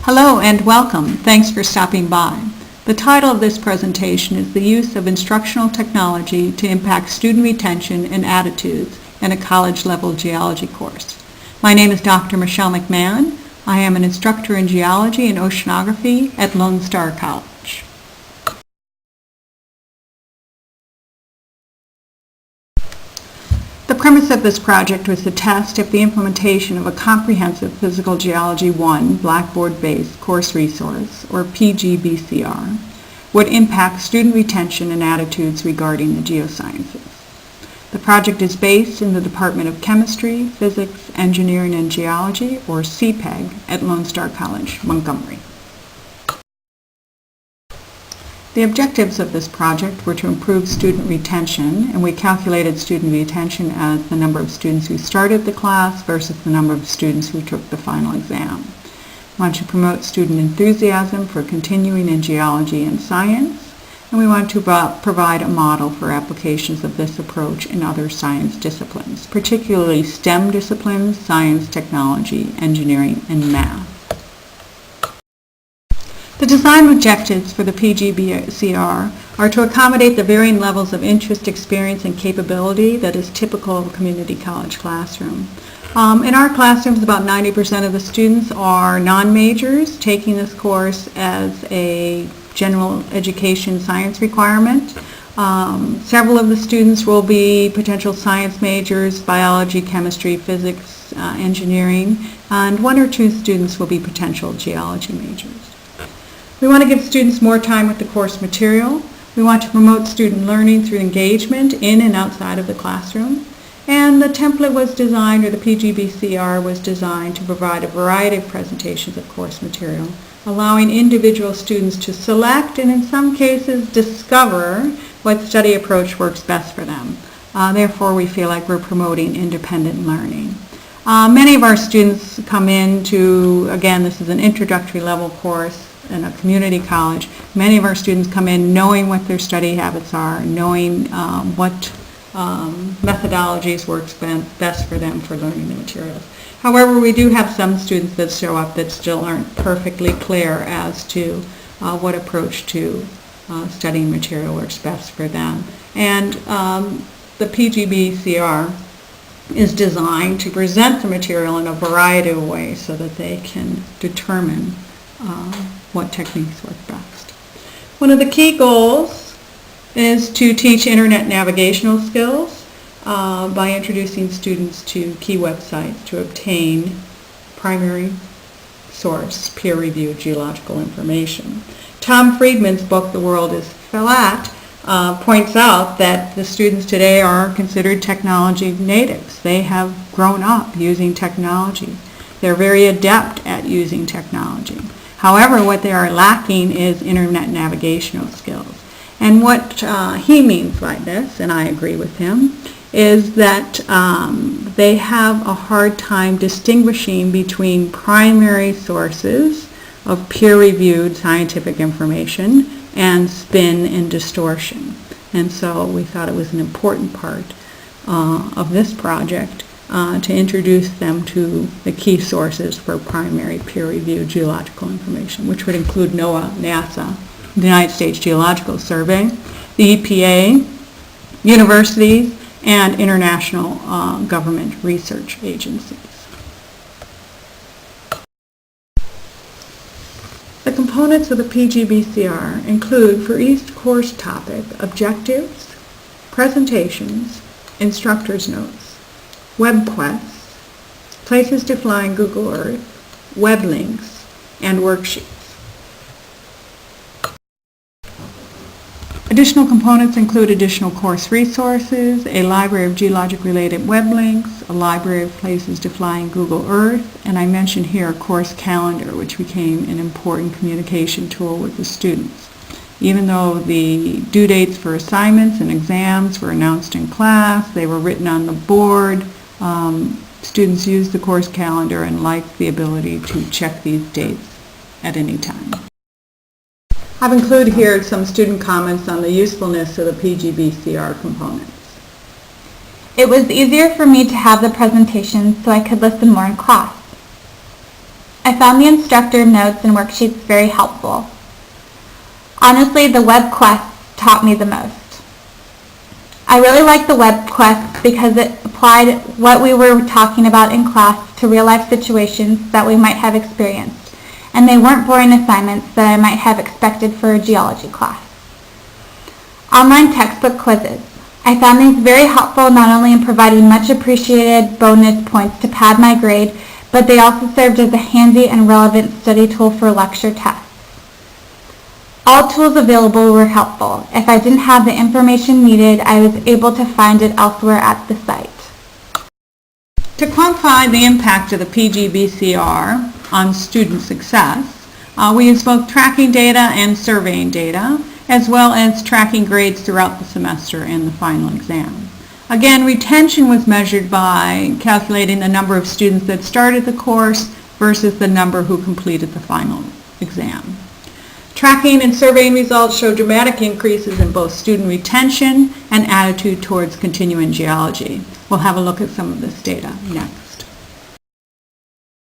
Hello and welcome. Thanks for stopping by. The title of this presentation is The Use of Instructional Technology to Impact Student Retention and Attitudes in a College-Level Geology Course. My name is Dr. Michelle McMahon. I am an instructor in geology and oceanography at Lone Star College. The premise of this project was to test if the implementation of a comprehensive Physical Geology 1 Blackboard-based course resource, or PGBCR, would impact student retention and attitudes regarding the geosciences. The project is based in the Department of Chemistry, Physics, Engineering, and Geology, or CPEG, at Lone Star College, Montgomery. The objectives of this project were to improve student retention, and we calculated student retention as the number of students who started the class versus the number of students who took the final exam. We want to promote student enthusiasm for continuing in geology and science, and we want to provide a model for applications of this approach in other science disciplines, particularly STEM disciplines, science, technology, engineering, and math. The design objectives for the PGBCR are to accommodate the varying levels of interest, experience, and capability that is typical of a community college classroom. In our classrooms, about 90% of the students are non-majors taking this course as a general education science requirement. Several of the students will be potential science majors, biology, chemistry, physics, engineering, and one or two students will be potential geology majors. We want to give students more time with the course material. We want to promote student learning through engagement in and outside of the classroom. And the template was designed, or the PGBCR was designed, to provide a variety of presentations of course material, allowing individual students to select and in some cases discover what study approach works best for them. Therefore, we feel like we're promoting independent learning. Many of our students come in to, again, this is an introductory level course in a community college. Many of our students come in knowing what their study habits are, knowing what methodologies works best for them for learning the materials. However, we do have some students that show up that still aren't perfectly clear as to what approach to studying material works best for them. And the PGBCR is designed to present the material in a variety of ways so that they can determine what techniques work best. One of the key goals is to teach internet navigational skills by introducing students to key websites to obtain primary source, peer-reviewed geological information. Tom Friedman's book, The World is Flat, points out that the students today are considered technology natives. They have grown up using technology. They're very adept at using technology. However, what they are lacking is internet navigational skills. And what he means by this, and I agree with him, is that they have a hard time distinguishing between primary sources of peer-reviewed scientific information and spin and distortion. And so we thought it was an important part of this project to introduce them to the key sources for primary peer-reviewed geological information, which would include NOAA, NASA, the United States Geological Survey, the EPA, universities, and international government research agencies. The components of the PGBCR include, for each course topic, objectives, presentations, instructor's notes, web quests, places to fly in Google Earth, web links, and worksheets. Additional components include additional course resources, a library of geologic-related web links, a library of places to fly in Google Earth, and I mentioned here a course calendar, which became an important communication tool with the students. Even though the due dates for assignments and exams were announced in class, they were written on the board, students used the course calendar and liked the ability to check these dates at any time. I've included here some student comments on the usefulness of the PGBCR components. It was easier for me to have the presentation so I could listen more in class. I found the instructor notes and worksheets very helpful. Honestly, the web quest taught me the most. I really liked the web quest because it applied what we were talking about in class to real-life situations that we might have experienced, and they weren't boring assignments that I might have expected for a geology class. Online textbook quizzes. I found these very helpful not only in providing much appreciated bonus points to pad my grade, but they also served as a handy and relevant study tool for lecture tests. All tools available were helpful. If I didn't have the information needed, I was able to find it elsewhere at the site. To quantify the impact of the PGBCR on student success, we use both tracking data and surveying data, as well as tracking grades throughout the semester and the final exam. Again, retention was measured by calculating the number of students that started the course versus the number who completed the final exam. Tracking and surveying results show dramatic increases in both student retention and attitude towards continuing geology. We'll have a look at some of this data next.